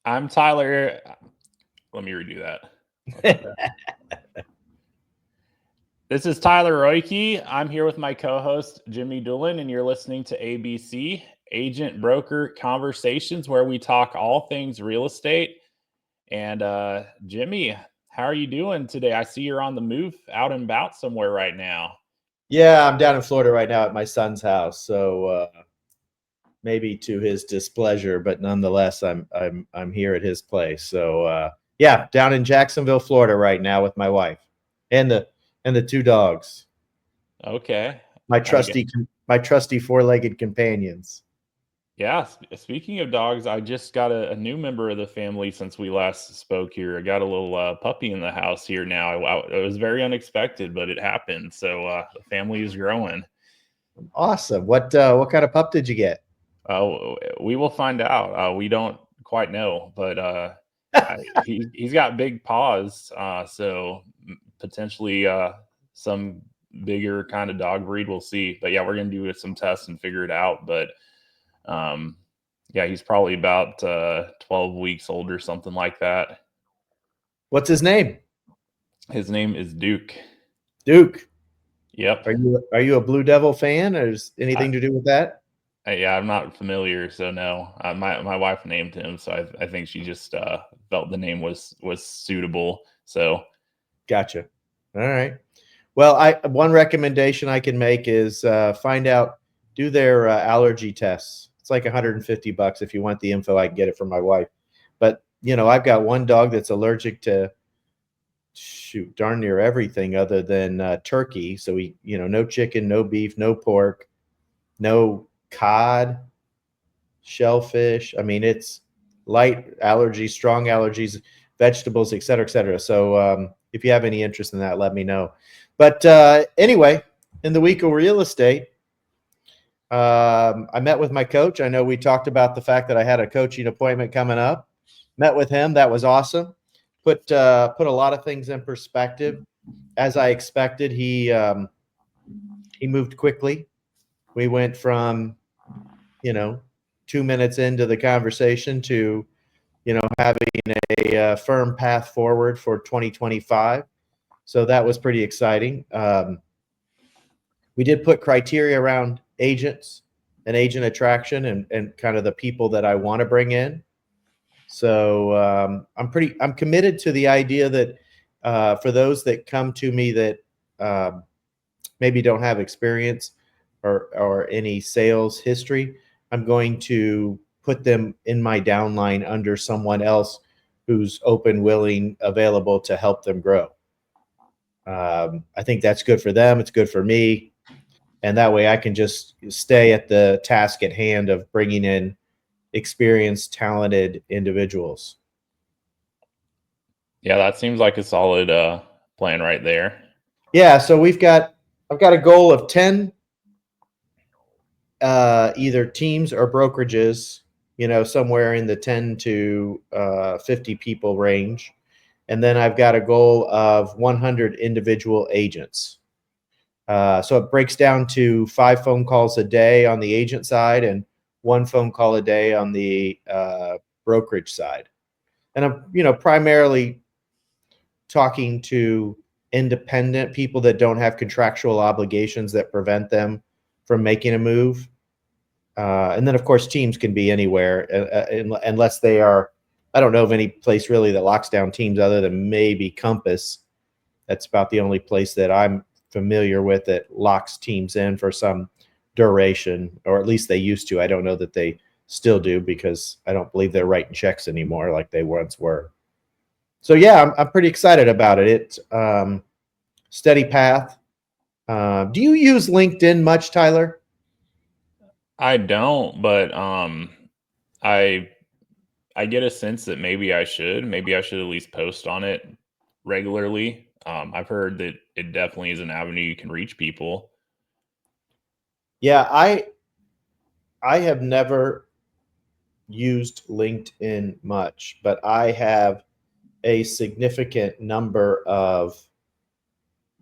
I'm Tyler. Let me redo that. This is Tyler Royke. I'm here with my co-host Jimmy Doolin, and you're listening to ABC Agent Broker Conversations, where we talk all things real estate. And Jimmy, how are you doing today? I see you're on the move, out and about somewhere right now. Yeah, I'm down in Florida right now at my son's house, so maybe to his displeasure, but nonetheless, I'm here at his place. So yeah, down in Jacksonville, Florida right now with my wife and the two dogs, Okay. my I get, trusty four-legged companions. yeah. Speaking of dogs, I just got a new member of the family since we last spoke here. I got a little puppy in the house here now. It was very unexpected, but it happened. So the family is growing. Awesome. What kind of pup did you get? We will find out. We don't quite know, but he's got big paws, so potentially some bigger kind of dog breed. We'll see. But yeah, we're gonna do some tests and figure it out. But um, yeah, he's probably about 12 weeks old or something like that. What's his name? His name is Duke. Duke. Yep. Are you a Blue Devil fan, or is anything to do with that? Yeah, I'm not familiar, so no. My wife named him, so I think she just felt the name was suitable. So Gotcha. All right. Well, I one recommendation I can make is find out, do their allergy tests. It's like $150 if you want the info. I can get it from my wife. But I've got one dog that's allergic to darn near everything other than turkey. So no chicken, no beef, no pork, no cod, shellfish. I mean, it's light allergies, strong allergies, vegetables, et cetera, et cetera. So if you have any interest in that, let me know. But anyway, in the week of real estate, I met with my coach. I know we talked about the fact that I had a coaching appointment coming up. Met with him. That was awesome. Put a lot of things in perspective. As I expected, he moved quickly. We went from 2 minutes into the conversation to having a firm path forward for 2025. So that was pretty exciting. We did put criteria around agents and agent attraction and kind of the people that I want to bring in. So I'm committed to the idea that for those that come to me that maybe don't have experience or any sales history, I'm going to put them in my downline under someone else who's open, willing, available to help them grow. I think that's good for them. It's good for me. And that way I can just stay at the task at hand of bringing in experienced, talented individuals. yeah, that seems like a solid plan right there. Yeah. So I've got a goal of 10 either teams or brokerages, somewhere in the 10 to 50 people range. And then I've got a goal of 100 individual agents. So it breaks down to 5 phone calls a day on the agent side and 1 phone call a day on the brokerage side. And I'm, primarily talking to independent people that don't have contractual obligations that prevent them from making a move. And then, of course, teams can be anywhere unless they are. I don't know of any place really that locks down teams other than maybe Compass. That's about the only place that I'm familiar with that locks teams in for some duration, or at least they used to. I don't know that they still do because I don't believe they're writing checks anymore like they once were. So yeah, I'm pretty excited about it. It's steady path. Do you use LinkedIn much, Tyler? I don't, but I I get a sense that maybe I should. Maybe I should at least post on it regularly. I've heard that it definitely is an avenue you can reach people. Yeah, I have never used LinkedIn much, but I have a significant number of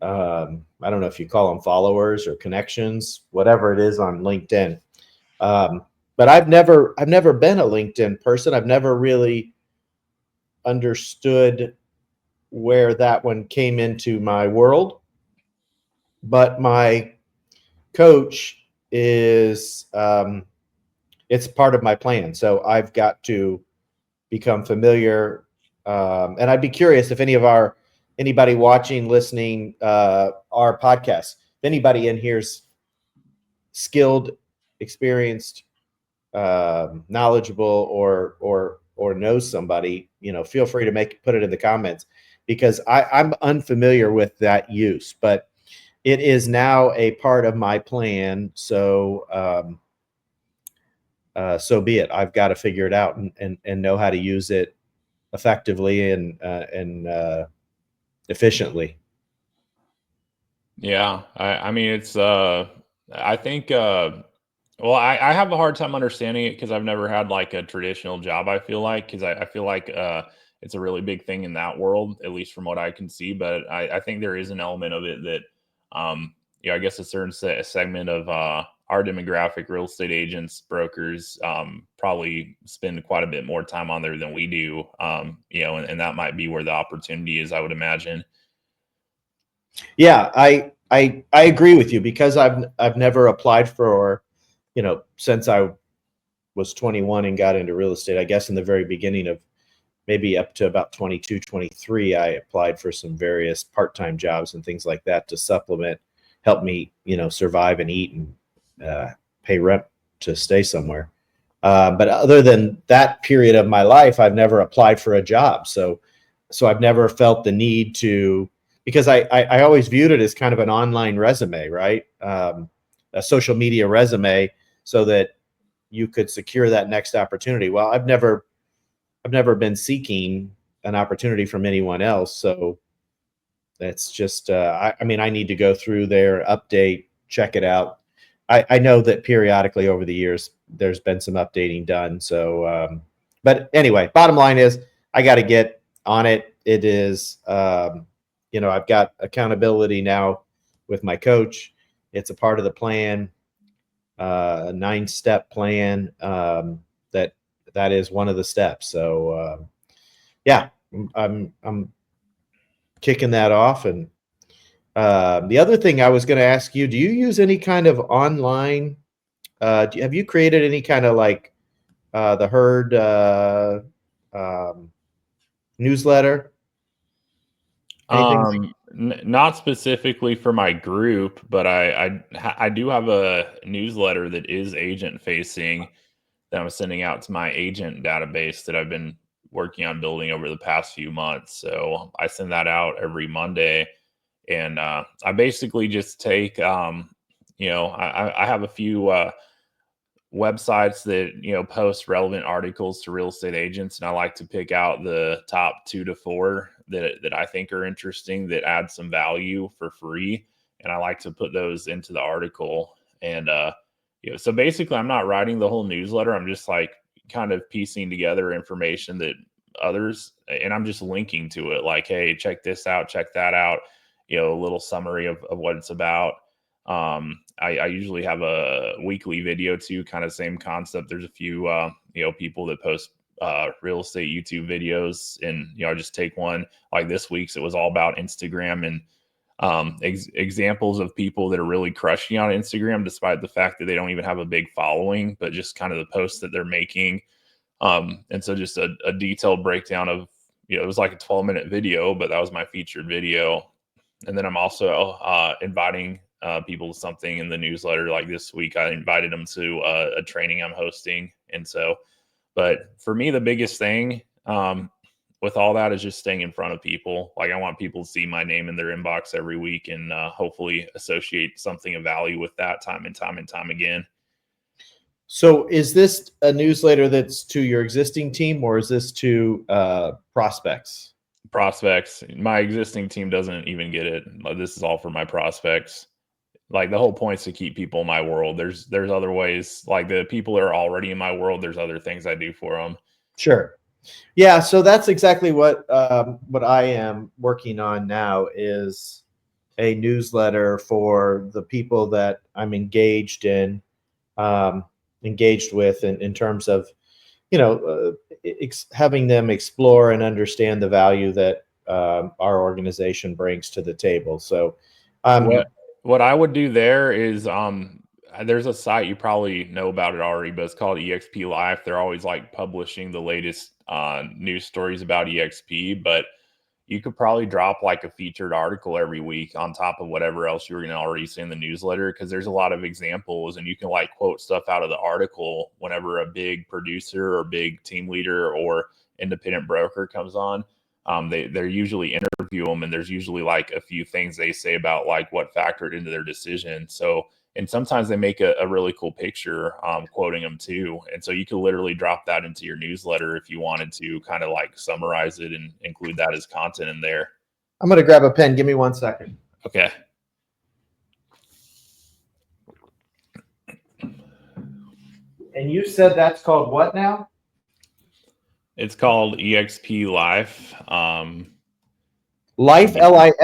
I don't know if you call them followers or connections, whatever it is on LinkedIn. But I've never been a LinkedIn person. I've never really understood where that one came into my world, but my coach is it's part of my plan. So I've got to become familiar. And I'd be curious if anybody watching, listening, our podcast, if anybody in here's skilled, experienced, knowledgeable, or knows somebody, feel free to put it in the comments, because I'm unfamiliar with that use, but it is now a part of my plan. So so be it. I've got to figure it out and know how to use it effectively and efficiently. Yeah, I mean it's I think well I have a hard time understanding it because I've never had like a traditional job. I feel like because I feel like it's a really big thing in that world, at least from what I can see. But I think there is an element of it that I guess a certain segment of our demographic, real estate agents, brokers, probably spend quite a bit more time on there than we do. And that might be where the opportunity is, I would imagine. Yeah, I agree with you, because I've never applied for, since I was 21 and got into real estate. I guess in the very beginning of, maybe up to about 22, 23, I applied for some various part-time jobs and things like that to help me, survive and eat and pay rent to stay somewhere. But other than that period of my life, I've never applied for a job. So I've never felt the need to, because I always viewed it as kind of an online resume, right? A social media resume, so that you could secure that next opportunity. Well, I've never been seeking an opportunity from anyone else. So that's just, I mean, I need to go through there, update, check it out. I know that periodically over the years, there's been some updating done. So, but anyway, bottom line is I got to get on it. It is, I've got accountability now with my coach. It's a part of the plan, a 9-step plan. That is one of the steps. So, yeah, I'm kicking that off. And the other thing I was going to ask you, do you use any kind of online, have you created any kind of like the Herd newsletter? Anything? Not specifically for my group, but I do have a newsletter that is agent facing that I'm sending out to my agent database that I've been working on building over the past few months. So I send that out every Monday, and I basically just take, I have a few websites that post relevant articles to real estate agents, and I like to pick out the top 2 to 4 that I think are interesting, that add some value for free, and I like to put those into the article. And so basically I'm not writing the whole newsletter, I'm just like kind of piecing together information that others, and I'm just linking to it, like, hey, check this out, check that out, a little summary of what it's about. I usually have a weekly video too, kind of same concept. There's a few, people that post real estate YouTube videos, and, I just take one like this week's. It was all about Instagram and examples of people that are really crushing on Instagram, despite the fact that they don't even have a big following, but just kind of the posts that they're making. And so just a detailed breakdown of, it was like a 12-minute video, but that was my featured video. And then I'm also inviting people to something in the newsletter. Like this week, I invited them to a training I'm hosting. And so, but for me, the biggest thing with all that is just staying in front of people. Like, I want people to see my name in their inbox every week, and hopefully associate something of value with that time and time again. So is this a newsletter that's to your existing team, or is this to prospects? Prospects. My existing team doesn't even get it. This is all for my prospects. Like, the whole point is to keep people in my world. There's other ways, like the people that are already in my world, there's other things I do for them. Sure. Yeah. So that's exactly what I am working on now, is a newsletter for the people that I'm engaged with in terms of, having them explore and understand the value that our organization brings to the table. So, what I would do there is there's a site you probably know about it already, but it's called EXP Life. They're always like publishing the latest news stories about EXP, but you could probably drop like a featured article every week on top of whatever else you were going to already see in the newsletter, because there's a lot of examples and you can like quote stuff out of the article whenever a big producer or big team leader or independent broker comes on. They're usually interview them, and there's usually like a few things they say about like what factored into their decision. So, and sometimes they make a really cool picture quoting them too. And so you could literally drop that into your newsletter if you wanted to kind of like summarize it and include that as content in there. I'm going to grab a pen. Give me 1 second. Okay. And you said that's called what now? It's called EXP Life. Life, Life?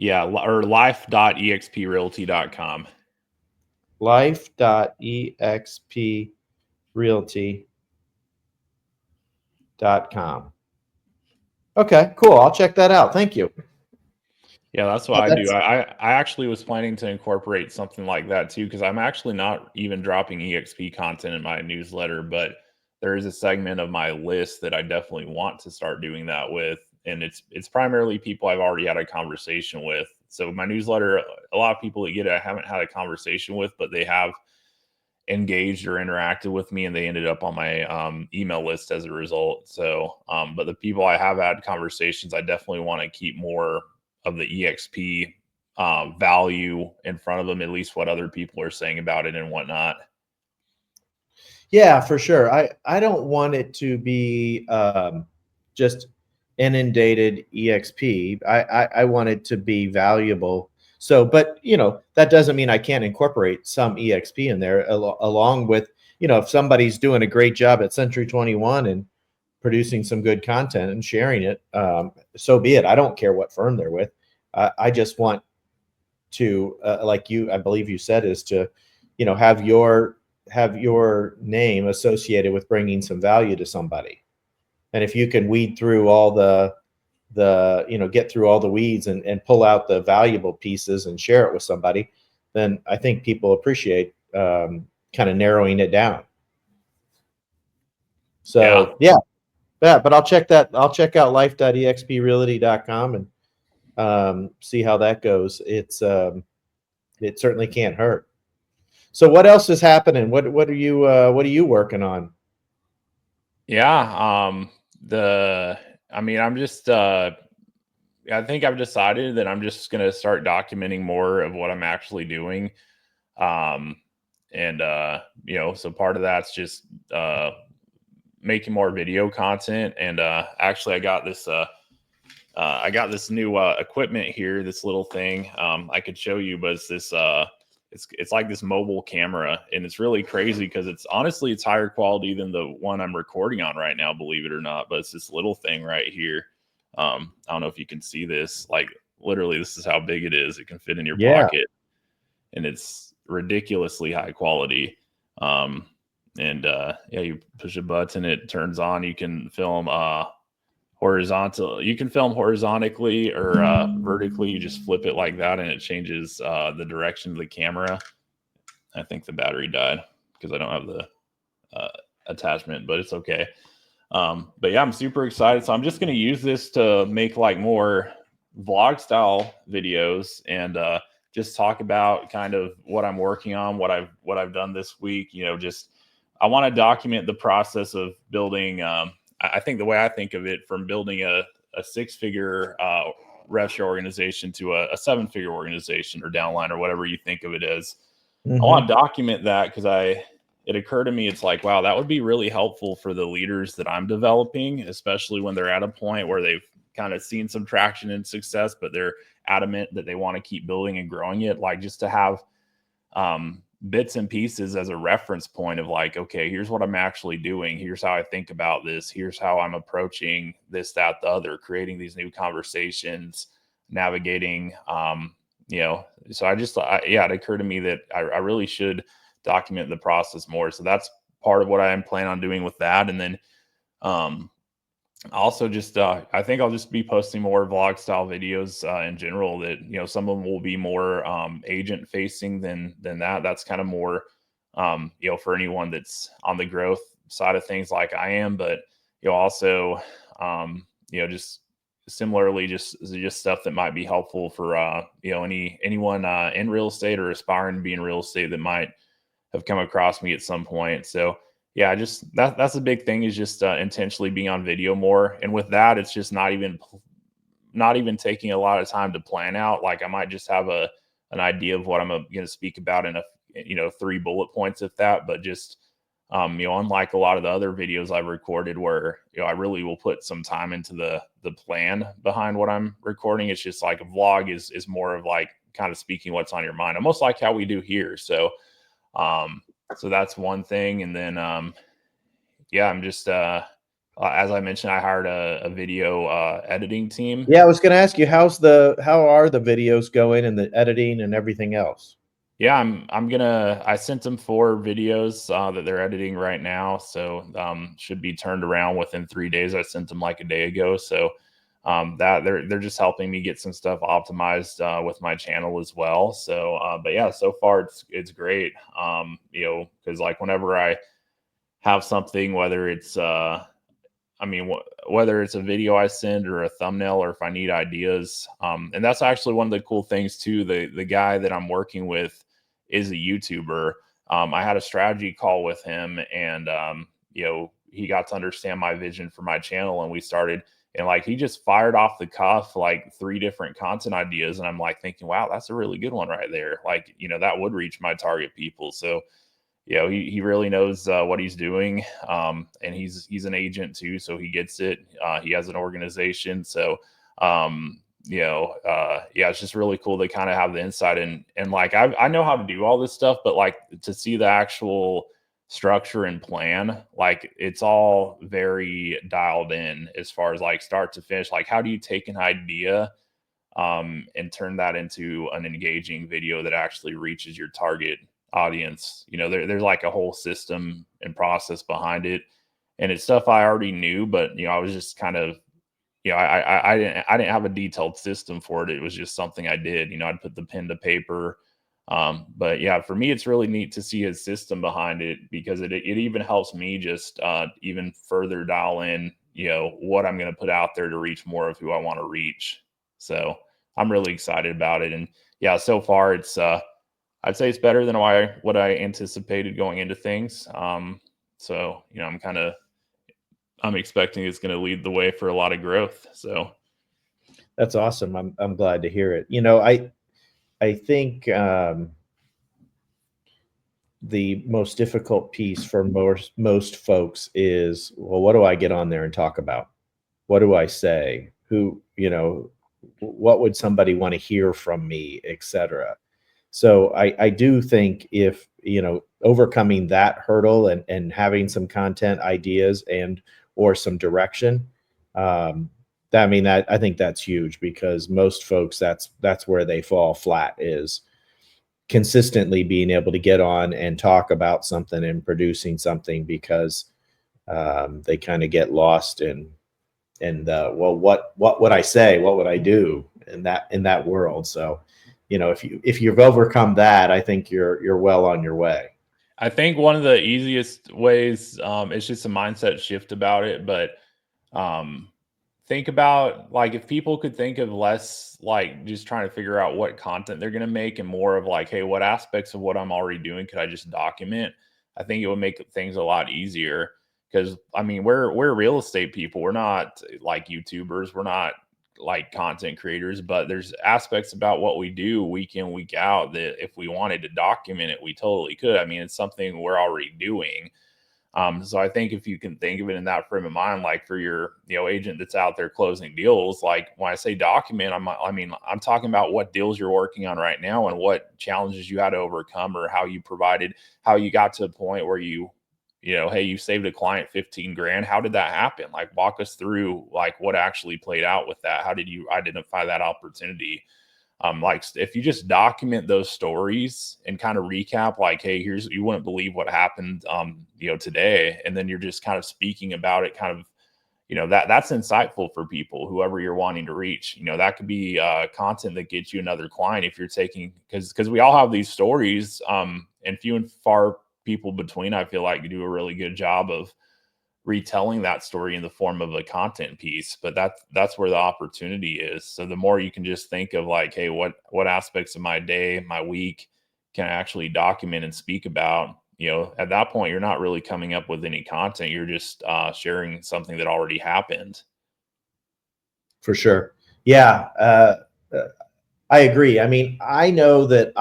Yeah, or life.exprealty.com. Life.exprealty.com. Okay, cool. I'll check that out. Thank you. Yeah, that's what I do. I actually was planning to incorporate something like that too, because I'm actually not even dropping EXP content in my newsletter, but there is a segment of my list that I definitely want to start doing that with. And it's primarily people I've already had a conversation with. So my newsletter, a lot of people that get it, I haven't had a conversation with, but they have engaged or interacted with me and they ended up on my email list as a result. So, but the people I have had conversations, I definitely want to keep more of the EXP value in front of them, at least what other people are saying about it and whatnot. Yeah, for sure. I don't want it to be just inundated EXP. I want it to be valuable. So, but that doesn't mean I can't incorporate some EXP in there along with, if somebody's doing a great job at Century 21 and producing some good content and sharing it, so be it. I don't care what firm they're with. I just want to, like I believe you said, is to, have your name associated with bringing some value to somebody. And if you can weed through all get through all the weeds and pull out the valuable pieces and share it with somebody, then I think people appreciate kind of narrowing it down. So yeah, but I'll check that. I'll check out life.exprealty.com and see how that goes. It certainly can't hurt. So what else is happening? What are you working on? Yeah. I'm just I think I've decided that I'm just going to start documenting more of what I'm actually doing. So part of that's just making more video content. And actually I got this new equipment here, this little thing I could show you, but it's this it's like this mobile camera, and it's really crazy because it's higher quality than the one I'm recording on right now, believe it or not. But it's this little thing right here. I don't know if you can see this. Like literally, this is how big it is. It can fit in your pocket, and it's ridiculously high quality. You push a button, it turns on. You can film horizontal. You can film horizontally or vertically. You just flip it like that, and it changes the direction of the camera. I think the battery died because I don't have the attachment, but it's okay. But yeah, I'm super excited. So I'm just going to use this to make like more vlog style videos and just talk about kind of what I'm working on, what I've done this week. I want to document the process of building. I think the way I think of it, from building a 6-figure rev share organization to a 7-figure organization or downline or whatever you think of it as. Mm-hmm. I want to document that because it occurred to me, it's like, wow, that would be really helpful for the leaders that I'm developing, especially when they're at a point where they've kind of seen some traction and success, but they're adamant that they want to keep building and growing it. Like just to have bits and pieces as a reference point of like, okay, here's what I'm actually doing. Here's how I think about this. Here's how I'm approaching this, that, the other, creating these new conversations, navigating, so it occurred to me that I really should document the process more. So that's part of what I am planning on doing with that. And then um, also just I think I'll just be posting more vlog style videos in general. That some of them will be more agent facing than that. That's kind of more for anyone that's on the growth side of things like I am. But also just similarly just stuff that might be helpful for anyone in real estate or aspiring to be in real estate that might have come across me at some point. So yeah, just that's a big thing, is just intentionally being on video more. And with that, it's just not even taking a lot of time to plan out. Like I might just have an idea of what I'm going to speak about in a 3 bullet points, if that. But just unlike a lot of the other videos I've recorded where I really will put some time into the plan behind what I'm recording. It's just like a vlog is more of like kind of speaking what's on your mind, almost like how we do here. So that's one thing. And then yeah, I'm just as I mentioned, I hired a video editing team. Yeah, I was going to ask you, how are the videos going and the editing and everything else? Yeah, I sent them 4 videos that they're editing right now. So should be turned around within 3 days. I sent them like a day ago. So that they're just helping me get some stuff optimized with my channel as well. So but yeah, so far it's great. Because like whenever I have something, whether it's whether it's a video I send or a thumbnail, or if I need ideas. And that's actually one of the cool things too. The guy that I'm working with is a YouTuber. I had a strategy call with him, and he got to understand my vision for my channel, and we started. And like he just fired off the cuff like 3 different content ideas, and I'm like thinking, wow, that's a really good one right there. Like that would reach my target people. So he really knows what he's doing, and he's an agent too, so he gets it. He has an organization, so yeah, it's just really cool to kind of have the insight. And like I know how to do all this stuff, but like to see the actual structure and plan, like it's all very dialed in as far as like start to finish. Like how do you take an idea and turn that into an engaging video that actually reaches your target audience? There's like a whole system and process behind it, and it's stuff I already knew, but I was just kind of I didn't have a detailed system for it. It was just something I did. I'd put the pen to paper. But yeah, for me, it's really neat to see his system behind it, because it even helps me just even further dial in what I'm going to put out there to reach more of who I want to reach. So I'm really excited about it. And yeah, so far it's I'd say it's better than what I anticipated going into things. So I'm expecting it's going to lead the way for a lot of growth. So That's awesome. I'm glad to hear it. I think the most difficult piece for most folks is, well, what do I get on there and talk about? What do I say? What would somebody want to hear from me, etc. So I do think if overcoming that hurdle and having some content ideas and or some direction, that I think that's huge, because most folks that's where they fall flat, is consistently being able to get on and talk about something and producing something, because they kind of get lost in well, what would I say, what would I do in that world. So if you've overcome that, I think you're well on your way. I think one of the easiest ways, it's just a mindset shift about it. But um, think about, like, if people could think of less like just trying to figure out what content they're going to make, and more of like, hey, what aspects of what I'm already doing could I just document? I think it would make things a lot easier. Because we're real estate people. We're not like YouTubers. We're not like content creators. But there's aspects about what we do week in, week out, that if we wanted to document it, we totally could. It's something we're already doing. So I think if you can think of it in that frame of mind, like for your agent that's out there closing deals, like when I say document, I'm talking about what deals you're working on right now, and what challenges you had to overcome, or how you got to a point where hey, you saved a client 15 grand. How did that happen? Like walk us through like what actually played out with that. How did you identify that opportunity? Like if you just document those stories and kind of recap, like, hey, you wouldn't believe what happened, today. And then you're just kind of speaking about it, kind of, that's insightful for people, whoever you're wanting to reach. That could be content that gets you another client if you're taking, because we all have these stories, and few and far people between, I feel like, do a really good job of retelling that story in the form of a content piece. But that's where the opportunity is. So the more you can just think of, like, hey, what aspects of my day, my week can I actually document and speak about, at that point you're not really coming up with any content, you're just sharing something that already happened. For sure. Yeah. I agree. I mean, I know that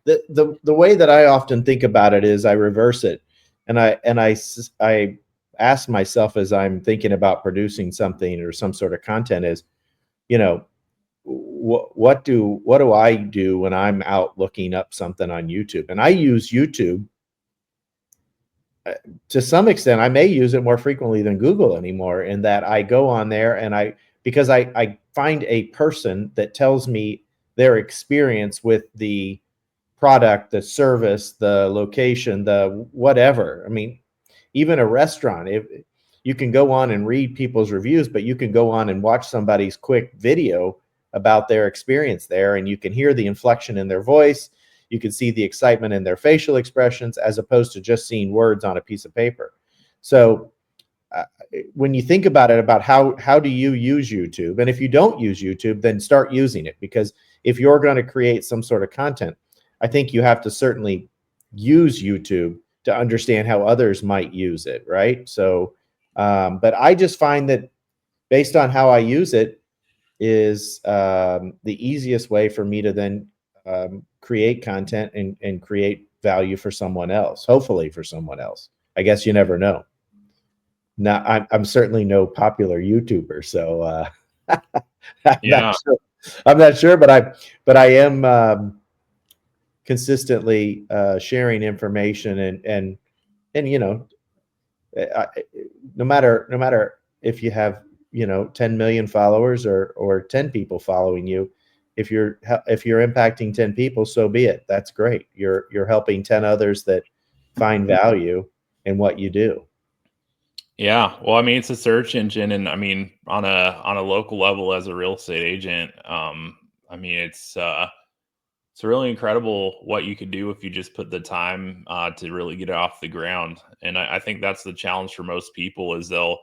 the way that I often think about it is I reverse it, and I ask myself as I'm thinking about producing something or some sort of content is, you know, what do I do when I'm out looking up something on YouTube? And I use YouTube to some extent. I may use it more frequently than Google anymore, in that I go on there and because I find a person that tells me their experience with the product, the service, the location, the whatever. I mean, even a restaurant, if you can go on and read people's reviews, but you can go on and watch somebody's quick video about their experience there, and you can hear the inflection in their voice. You can see the excitement in their facial expressions, as opposed to just seeing words on a piece of paper. So when you think about it, about how do you use YouTube, and if you don't use YouTube, then start using it, because if you're going to create some sort of content, I think you have to certainly use YouTube to understand how others might use it, right? So, but I just find that based on how I use it is the easiest way for me to then create content and create value for someone else, hopefully for someone else. I guess you never know. Now, I'm certainly no popular YouTuber, so Yeah. I'm not sure, but I am consistently sharing information, and I, no matter if you have 10 million followers or 10 people following you, if you're impacting 10 people, so be it. That's great. You're helping 10 others that find value in what you do. Yeah, well, I mean, it's a search engine, and I mean, on a local level, as a real estate agent, I mean, it's really incredible what you could do if you just put the time to really get it off the ground. And I think that's the challenge for most people, is they'll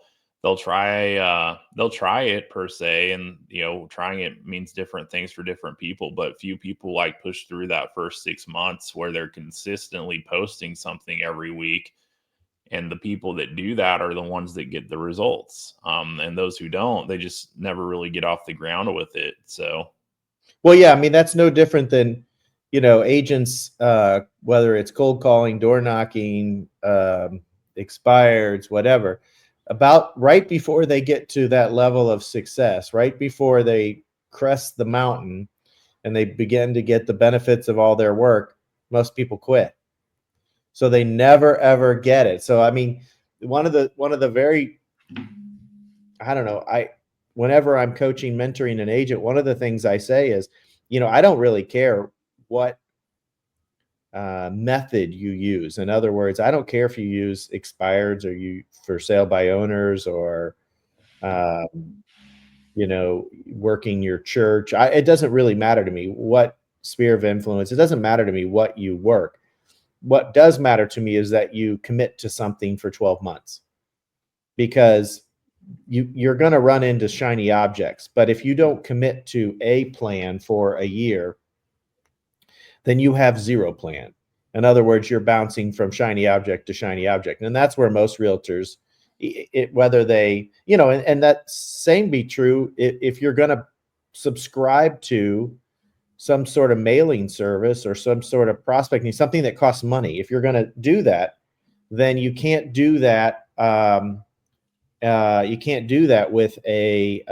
try it per se, and trying it means different things for different people. But few people like push through that first 6 months where they're consistently posting something every week. And the people that do that are the ones that get the results. And those who don't, they just never really get off the ground with it. So, Well, yeah, I mean, that's no different than, agents, whether it's cold calling, door knocking, expireds, whatever, about right before they get to that level of success, right before they crest the mountain and they begin to get the benefits of all their work, most people quit. So they never ever get it. So I mean, one of the very, I don't know, whenever I'm coaching, mentoring an agent, one of the things I say is, I don't really care what method you use. In other words, I don't care if you use expireds or you for sale by owners, or um, working your church. It doesn't really matter to me what sphere of influence. It doesn't matter to me what you work. What does matter to me is that you commit to something for 12 months, because you're going to run into shiny objects. But if you don't commit to a plan for a year, then you have zero plan. In other words, you're bouncing from shiny object to shiny object. And that's where most realtors, whether they, and that same be true if you're going to subscribe to some sort of mailing service or some sort of prospecting, something that costs money. If you're going to do that, then you can't do that. You can't do that with a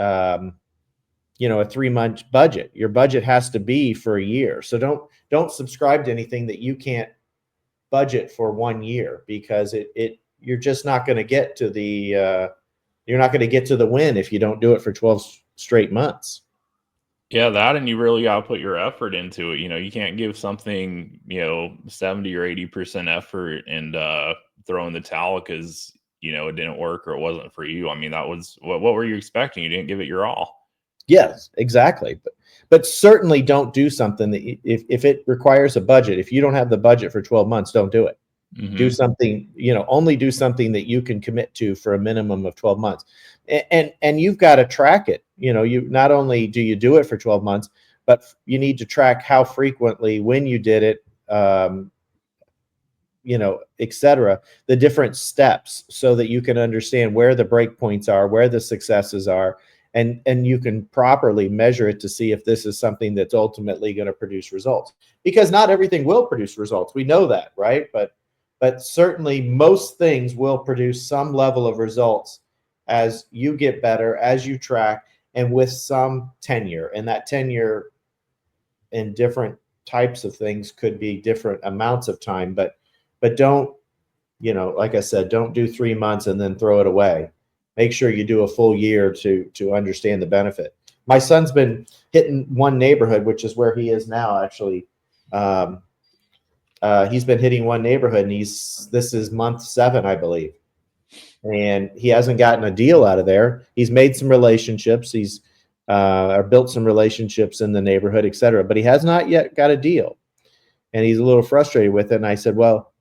3-month budget. Your budget has to be for a year. So don't subscribe to anything that you can't budget for 1 year, because you're just not going to get to the you're not going to get to the win if you don't do it for 12 straight months. Yeah, that and you really gotta put your effort into it. You can't give something, 70 or 80% effort and throw in the towel because it didn't work or it wasn't for you. I mean, that was what were you expecting? You didn't give it your all. Yes, exactly. But certainly don't do something that if it requires a budget, if you don't have the budget for 12 months, don't do it. Do Hmm. something, only do something that you can commit to for a minimum of 12 months. And you've got to track it. You not only do you do it for 12 months, but you need to track how frequently, when you did it, et cetera, the different steps so that you can understand where the break points are, where the successes are, and you can properly measure it to see if this is something that's ultimately going to produce results. Because not everything will produce results. We know that, right? But certainly most things will produce some level of results as you get better, as you track, and with some tenure. And that tenure in different types of things could be different amounts of time, but don't, like I said, don't do 3 months and then throw it away. Make sure you do a full year to understand the benefit. My son's been hitting one neighborhood, which is where he is now, actually. He's been hitting one neighborhood, and this is month 7, I believe, and he hasn't gotten a deal out of there. He's made some relationships. He's or built some relationships in the neighborhood, et cetera, but he has not yet got a deal, and he's a little frustrated with it. And I said, well,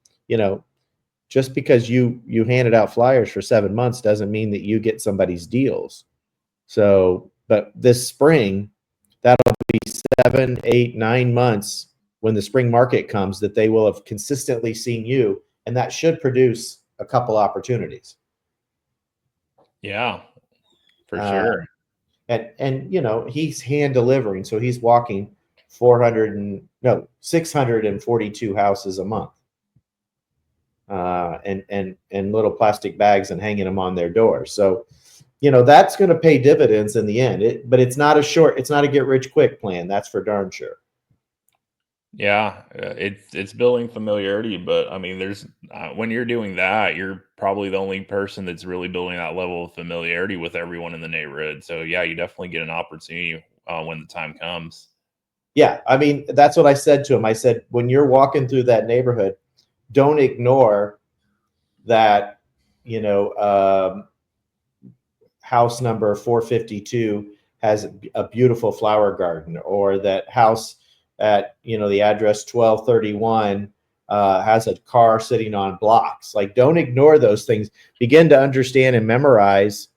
just because you handed out flyers for 7 months doesn't mean that you get somebody's deals. So, but this spring, that'll be 7, 8, 9 months when the spring market comes that they will have consistently seen you, and that should produce a couple opportunities. Yeah, for Uh, sure. and he's hand delivering, so he's walking 642 houses a month, and little plastic bags and hanging them on their doors. So that's going to pay dividends in the end. But it's not a get rich quick plan. That's for darn sure. Yeah, it's building familiarity, but I mean, there's when you're doing that, you're probably the only person that's really building that level of familiarity with everyone in the neighborhood. So yeah, you definitely get an opportunity when the time comes. Yeah, I mean, that's what I said to him. I said, when you're walking through that neighborhood, don't ignore that, you know, house number 452 has a beautiful flower garden, or that house at, the address 1231 has a car sitting on blocks. Like, don't ignore those things. Begin to understand and memorize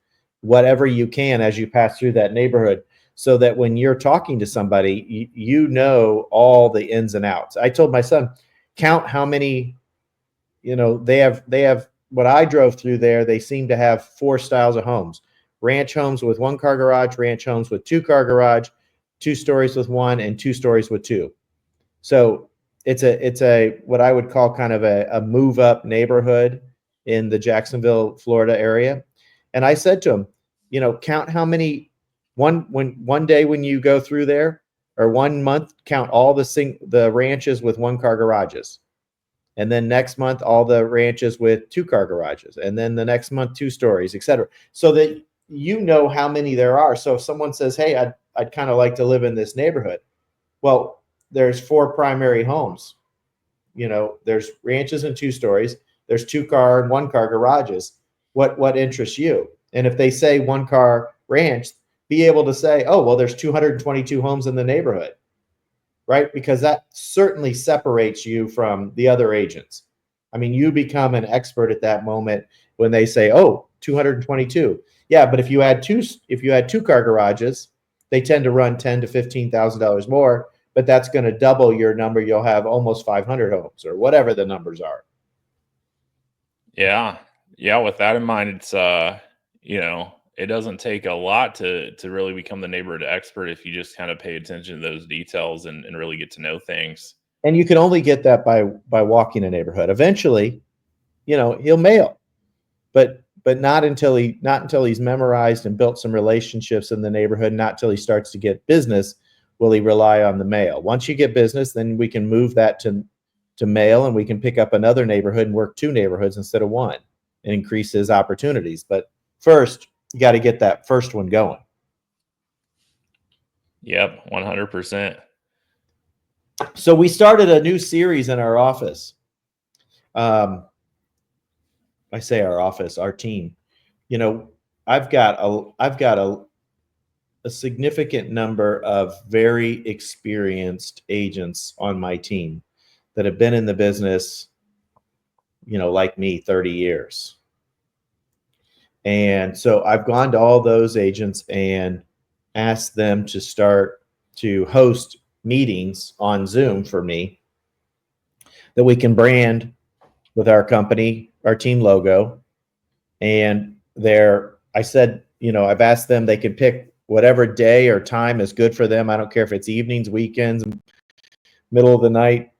whatever you can as you pass through that neighborhood, so that when you're talking to somebody, you know all the ins and outs. I told my son, count how many, they have what I drove through there. They seem to have 4 styles of homes: ranch homes with 1-car garage, ranch homes with 2-car garage, 2 stories with 1, and 2 stories with 2. So it's a what I would call kind of a move up neighborhood in the Jacksonville, Florida area. And I said to him, count how many, one day when you go through there, or 1 month, count all the ranches with 1-car garages. And then next month, all the ranches with 2-car garages. And then the next month, 2 stories, et cetera. So that how many there are. So if someone says, hey, I'd kind of like to live in this neighborhood. Well, there's 4 primary homes. There's ranches and 2 stories. There's 2-car and 1-car garages. What interests you? And if they say 1-car ranch, be able to say, oh, well, there's 222 homes in the neighborhood, right? Because that certainly separates you from the other agents. I mean, you become an expert at that moment when they say, oh, 222. Yeah, but if you had 2-car garages, they tend to run $10,000 to $15,000 more, but that's going to double your number. You'll have almost 500 homes, or whatever the numbers are. Yeah, yeah. With that in mind, it's it doesn't take a lot to really become the neighborhood expert if you just kind of pay attention to those details and really get to know things. And you can only get that by walking a neighborhood. Eventually, he'll mail, but not until he's memorized and built some relationships in the neighborhood. Not until he starts to get business will he rely on the mail. Once you get business, then we can move that to mail, and we can pick up another neighborhood and work 2 neighborhoods instead of 1, and increase his opportunities. But first, you got to get that first one going. Yep, 100%. So we started a new series in our office. I say our office, our team. You know, I've got a significant number of very experienced agents on my team that have been in the business, you know, like me, 30 years. And so I've gone to all those agents and asked them to start to host meetings on Zoom for me that we can brand with our company, our team logo. And I said, you know, I've asked them, they can pick whatever day or time is good for them. I don't care if it's evenings, weekends, middle of the night,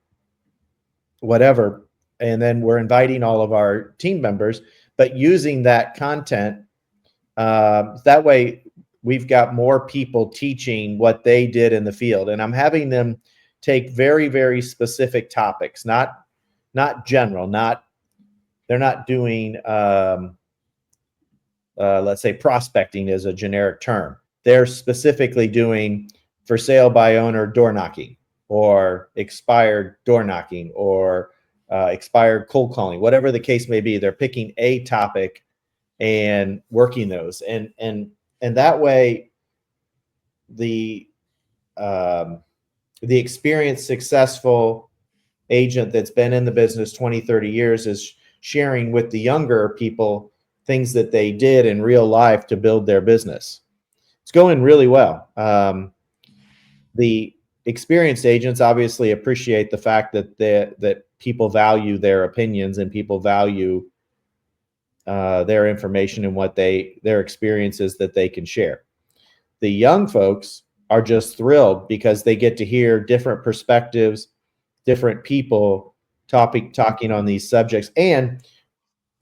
whatever. And then we're inviting all of our team members, but using that content, that way we've got more people teaching what they did in the field. And I'm having them take very, very specific topics, not general, they're not doing, let's say prospecting is a generic term. They're specifically doing for sale by owner door knocking, or expired door knocking, or expired cold calling, whatever the case may be. They're picking a topic and working those, and that way the experienced, successful agent that's been in the business 20, 30 years is sharing with the younger people things that they did in real life to build their business. It's going really well. The experienced agents obviously appreciate the fact that people value their opinions, and people value their information and what their experiences that they can share. The young folks are just thrilled because they get to hear different perspectives, different people talking on these subjects. And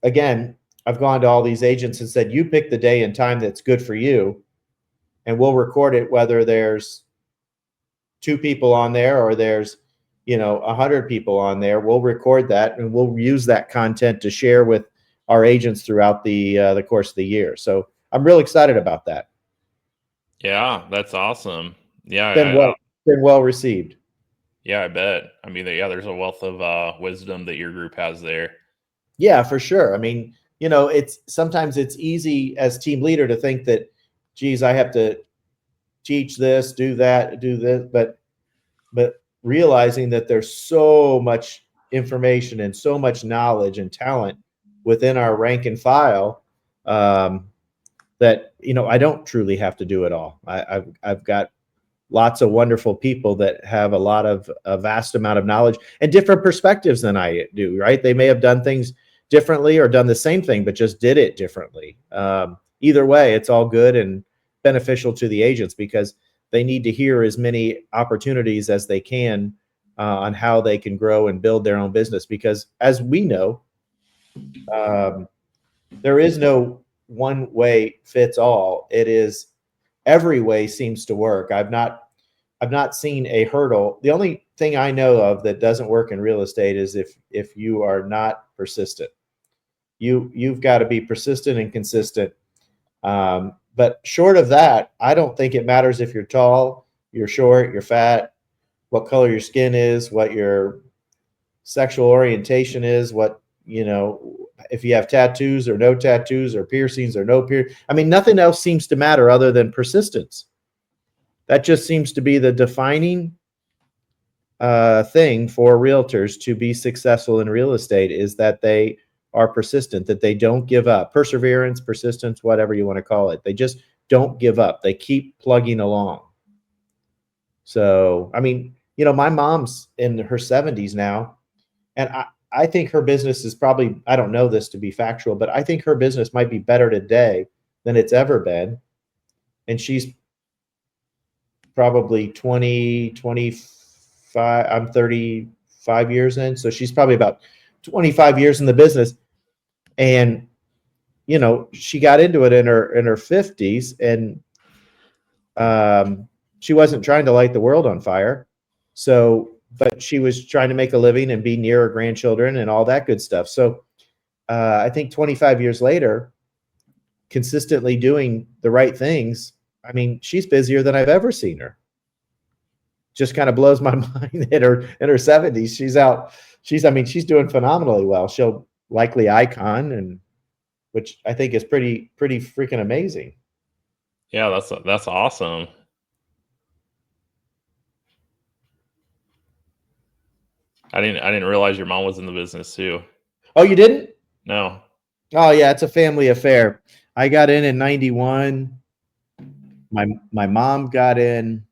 again, I've gone to all these agents and said, you pick the day and time that's good for you, and we'll record it, whether there's 2 people on there or there's, you know, 100 people on there. We'll record that, and we'll use that content to share with our agents throughout the course of the year. So I'm real excited about that. Yeah, that's awesome. Yeah, Been well received. yeah, I bet. I mean, yeah, there's a wealth of wisdom that your group has there. Yeah, for sure. I mean, you know, sometimes it's easy as team leader to think that, geez, I have to teach this, do that, do this, but realizing that there's so much information and so much knowledge and talent within our rank and file, that, you know, I don't truly have to do it all. I've got lots of wonderful people that have a vast amount of knowledge and different perspectives than I do, right? They may have done things differently or done the same thing, but just did it differently. Either way, it's all good and beneficial to the agents, because they need to hear as many opportunities as they can on how they can grow and build their own business. Because as we know, there is no one way fits all. It is every way seems to work. I've not seen a hurdle. The only thing I know of that doesn't work in real estate is if you are not persistent. You've got to be persistent and consistent. But short of that, I don't think it matters if you're tall, you're short, you're fat, what color your skin is, what your sexual orientation is, what, you know, if you have tattoos or no tattoos, or piercings or no piercings. I mean, nothing else seems to matter other than persistence. That just seems to be the defining thing for realtors to be successful in real estate, is that they are persistent, that they don't give up. Perseverance, persistence, whatever you want to call it. They just don't give up. They keep plugging along. So, I mean, you know, my mom's in her 70s now, and I think her business is probably, I don't know this to be factual, but I think her business might be better today than it's ever been. And she's probably 20, 25, I'm 35 years in. So she's probably about 25 years in the business. And, you know, she got into it in her 50s, and she wasn't trying to light the world on fire. So, but she was trying to make a living and be near her grandchildren and all that good stuff. So I think 25 years later, consistently doing the right things, I mean, she's busier than I've ever seen her. just kind of blows my mind. In her 70s, she's out. I mean, she's doing phenomenally well. She'll likely icon, and which I think is pretty freaking amazing. Yeah, that's awesome. I didn't realize your mom was in the business too. Oh, you didn't? No. Oh yeah, it's a family affair. I got in '91. My mom got in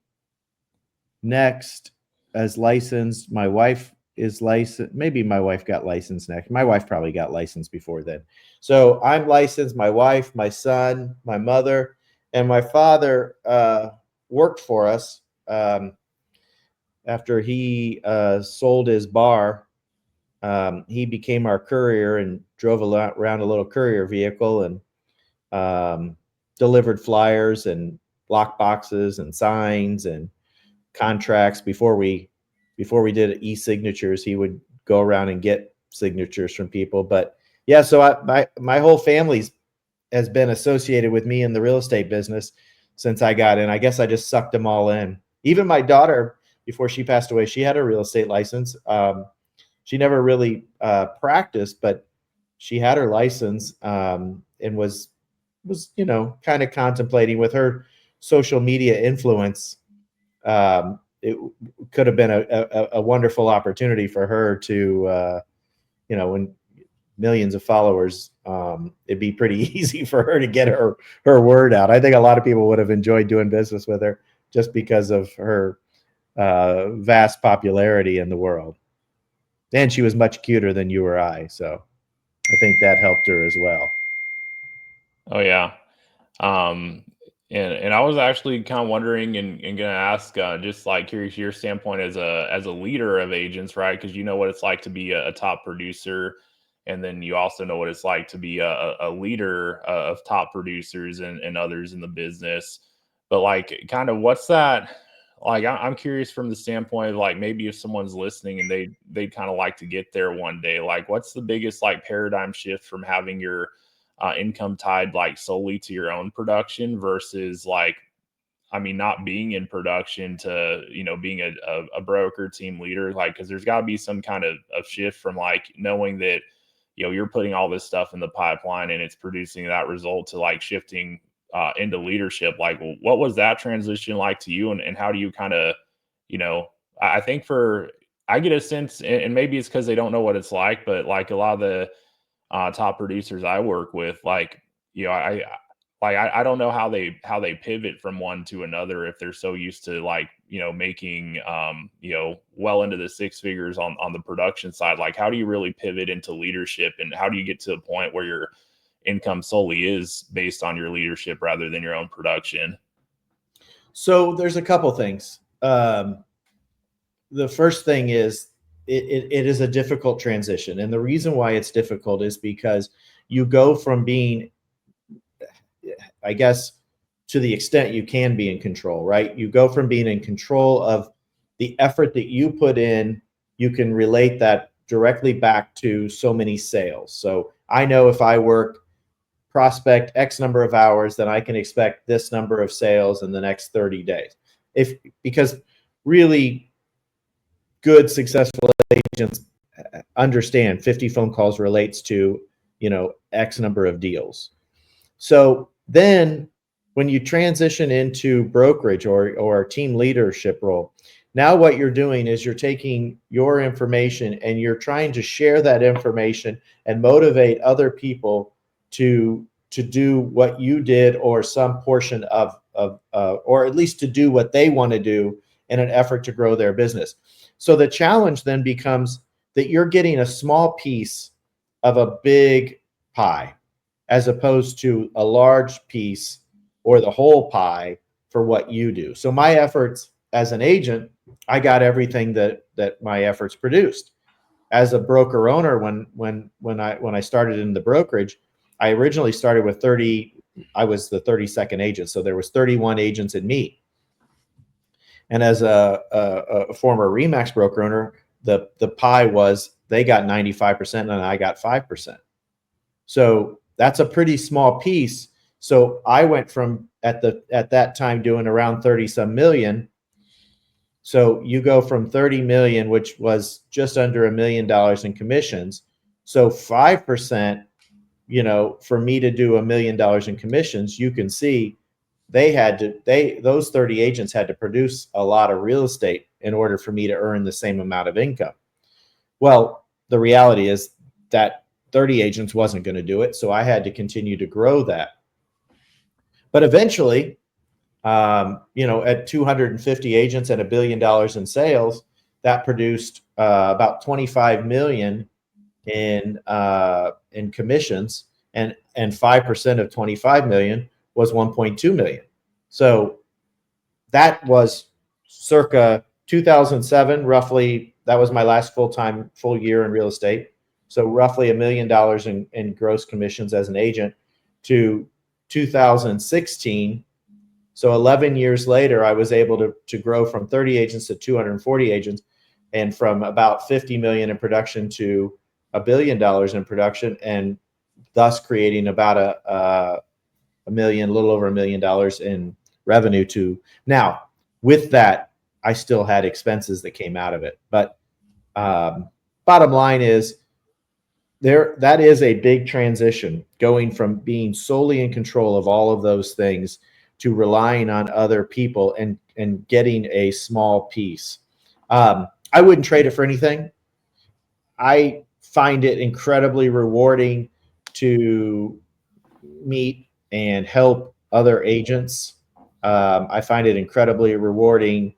next as licensed. My wife is licensed. Maybe my wife got licensed next. My wife probably got licensed before then. So I'm licensed. My wife, my son, my mother, and my father worked for us after he sold his bar. He became our courier and drove around a little courier vehicle and delivered flyers and lock boxes and signs and contracts before we did e-signatures. He would go around and get signatures from people. But yeah, so my whole family's has been associated with me in the real estate business since I got in. I guess I just sucked them all in. Even my daughter, before she passed away, she had a real estate license. She never really practiced, but she had her license and was kind of contemplating with her social media influence. It could have been a wonderful opportunity for her to, when millions of followers, it'd be pretty easy for her to get her word out. I think a lot of people would have enjoyed doing business with her just because of her vast popularity in the world. And she was much cuter than you or I, so I think that helped her as well. Oh yeah. Um, and I was actually kind of wondering and gonna ask, just like curious your standpoint as a leader of agents, right? Because you know what it's like to be a top producer, and then you also know what it's like to be a leader of top producers and others in the business. But like, kind of what's that? Like, I'm curious from the standpoint of like maybe if someone's listening and they'd kind of like to get there one day, like what's the biggest like paradigm shift from having your income tied like solely to your own production versus like, I mean, not being in production to, being a broker team leader, like, cause there's gotta be some kind of shift from like knowing that, you're putting all this stuff in the pipeline and it's producing that result to like shifting into leadership. Like, what was that transition like to you? And how do you kind of, you know, I think I get a sense, and maybe it's because they don't know what it's like, but like a lot of the top producers I work with, like, I don't know how they pivot from one to another if they're so used to like, making well into the six figures on the production side. Like, how do you really pivot into leadership, and how do you get to a point where your income solely is based on your leadership rather than your own production? So there's a couple things. The first thing is it is a difficult transition. And the reason why it's difficult is because you go from being, I guess, to the extent you can be in control, right? You go from being in control of the effort that you put in, you can relate that directly back to so many sales. So I know if I work prospect X number of hours, then I can expect this number of sales in the next 30 days. Because really good, successful agents understand 50 phone calls relates to, X number of deals. So then when you transition into brokerage or a team leadership role, now what you're doing is you're taking your information and you're trying to share that information and motivate other people to do what you did, or some portion of or at least to do what they want to do in an effort to grow their business. So the challenge then becomes that you're getting a small piece of a big pie, as opposed to a large piece or the whole pie for what you do. So my efforts as an agent, I got everything that my efforts produced. As a broker owner, when I started in the brokerage, I originally started with 30. I was the 32nd agent, so there was 31 agents in me. And as a former Remax broker owner, the pie was they got 95% and I got 5%. So that's a pretty small piece. So I went from at that time doing around 30 some million So you go from 30 million, which was just under $1 million in commissions. So 5%, for me to do $1 million in commissions, you can see those 30 agents had to produce a lot of real estate in order for me to earn the same amount of income. Well, the reality is that 30 agents wasn't going to do it. So I had to continue to grow that. But eventually, at 250 agents and $1 billion in sales, that produced about 25 million in commissions, and 5% of 25 million was 1.2 million. So that was circa 2007, roughly. That was my last full year in real estate. So roughly $1 million in gross commissions as an agent to 2016. So 11 years later, I was able to grow from 30 agents to 240 agents, and from about 50 million in production to $1 billion in production, and thus creating about a little over $1 million in revenue. Now, with that, I still had expenses that came out of it. But bottom line is, that is a big transition, going from being solely in control of all of those things to relying on other people and getting a small piece. I wouldn't trade it for anything. I find it incredibly rewarding to meet and help other agents. I find it incredibly rewarding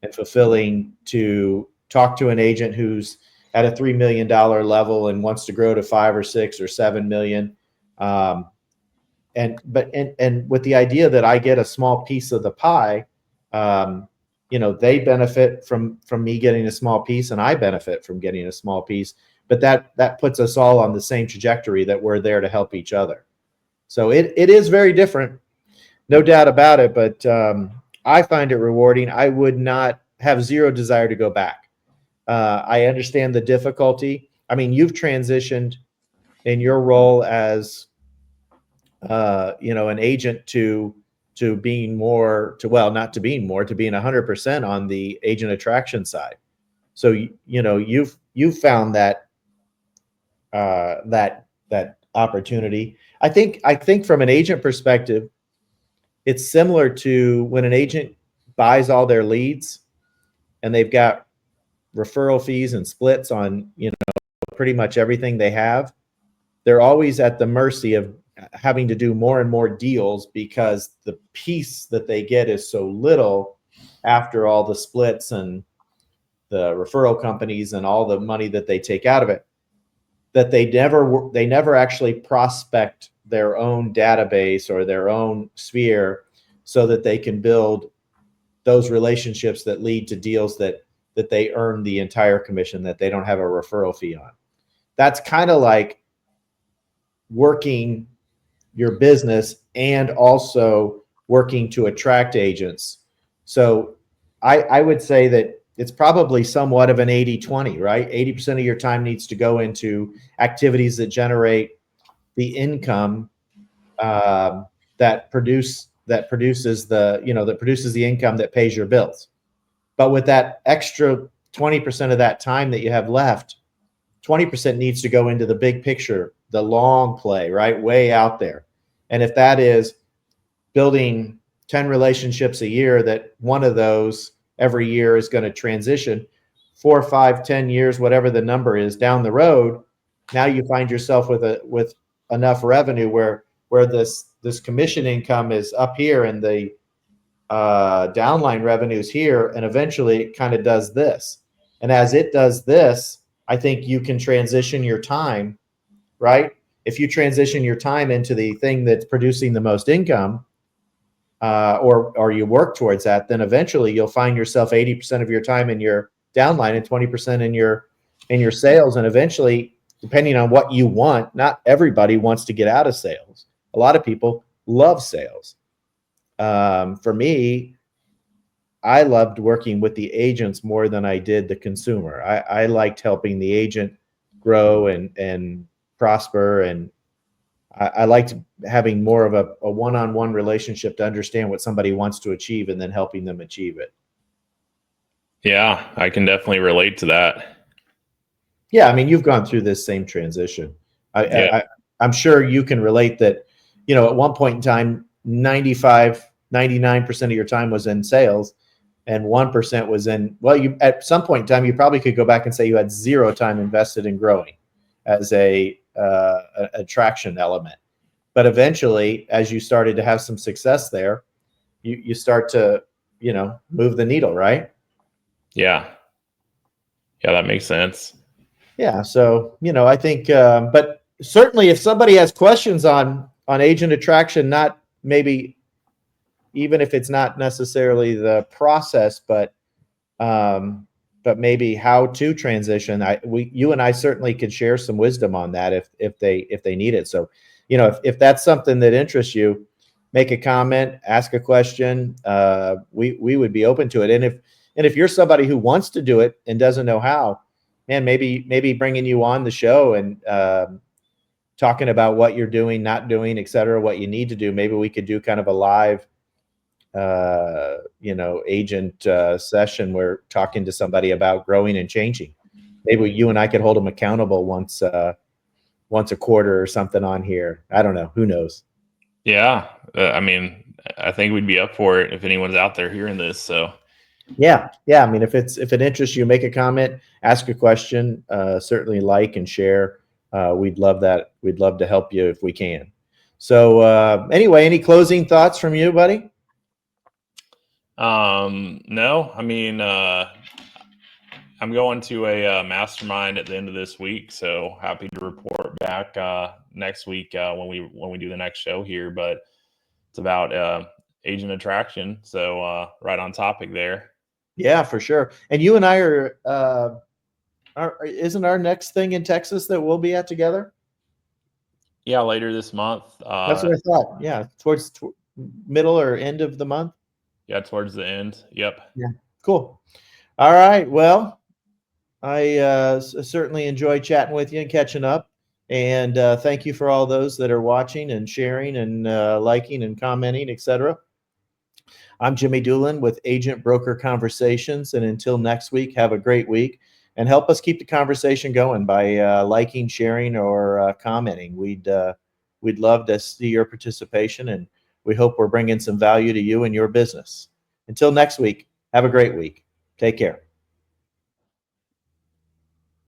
and fulfilling to talk to an agent who's at a $3 million level and wants to grow to 5 or 6 or 7 million. And with the idea that I get a small piece of the pie, they benefit from me getting a small piece, and I benefit from getting a small piece. But that puts us all on the same trajectory, that we're there to help each other. So it is very different, no doubt about it. But I find it rewarding. I would not have zero desire to go back. I understand the difficulty. I mean, you've transitioned in your role as an agent to being more, not to being more, to being 100% on the agent attraction side. So you've found that opportunity. I think from an agent perspective, it's similar to when an agent buys all their leads and they've got referral fees and splits on pretty much everything they have. They're always at the mercy of having to do more and more deals, because the piece that they get is so little after all the splits and the referral companies and all the money that they take out of it, that they never actually prospect their own database or their own sphere so that they can build those relationships that lead to deals that they earn the entire commission, that they don't have a referral fee on. That's kind of like working your business and also working to attract agents. So I would say that it's probably somewhat of an 80-20, right? 80% of your time needs to go into activities that generate the income that produces the income that pays your bills. But with that extra 20% of that time that you have left, 20% needs to go into the big picture, the long play, right? Way out there. And if that is building 10 relationships a year, that one of those every year is going to transition 4, 5, 10 years, whatever the number is down the road. Now you find yourself with enough revenue where this commission income is up here and the downline revenue is here, and eventually it kind of does this. And as it does this, I think you can transition your time, right? If you transition your time into the thing that's producing the most income, or you work towards that, then eventually you'll find yourself 80% of your time in your downline and 20% in your sales. And eventually, depending on what you want, not everybody wants to get out of sales. A lot of people love sales. For me, I loved working with the agents more than I did the consumer. I liked helping the agent grow and prosper, and I liked having more of a one-on-one relationship to understand what somebody wants to achieve and then helping them achieve it. Yeah, I can definitely relate to that. Yeah, I mean, you've gone through this same transition. Yeah. I'm sure you can relate that, at one point in time, 99% of your time was in sales and 1% was in, well, you at some point in time, you probably could go back and say you had zero time invested in growing as a attraction element. But eventually, as you started to have some success there, you start to, move the needle, right? Yeah. Yeah, that makes sense. Yeah. So, I think, but certainly if somebody has questions on agent attraction, not maybe even if it's not necessarily the process, but maybe how to transition. You and I certainly could share some wisdom on that if they need it. So, if that's something that interests you, make a comment, ask a question. We would be open to it. And if you're somebody who wants to do it and doesn't know how, man, maybe bringing you on the show and talking about what you're doing, not doing, et cetera, what you need to do. Maybe we could do kind of a live agent session where talking to somebody about growing and changing. Maybe you and I could hold them accountable once a quarter or something on here. I don't know. Who knows? Yeah. I mean, I think we'd be up for it if anyone's out there hearing this. So Yeah. I mean, if it interests you, make a comment, ask a question, certainly like and share. We'd love that. We'd love to help you if we can. So anyway, any closing thoughts from you, buddy? no, I mean, I'm going to a mastermind at the end of this week, so happy to report back next week when we do the next show here. But it's about agent attraction, so right on topic there. Yeah, for sure. And you and I isn't our next thing in Texas that we'll be at together? Yeah, later this month. That's what I thought. Yeah, towards middle or end of the month. Yeah, towards the end. Yep. Yeah, cool. All right. Well, I certainly enjoy chatting with you and catching up. And thank you for all those that are watching and sharing and liking and commenting, etc. I'm Jimmy Doolin with Agent Broker Conversations. And until next week, have a great week and help us keep the conversation going by liking, sharing, or commenting. We'd love to see your participation, and we hope we're bringing some value to you and your business. Until next week, have a great week. Take care.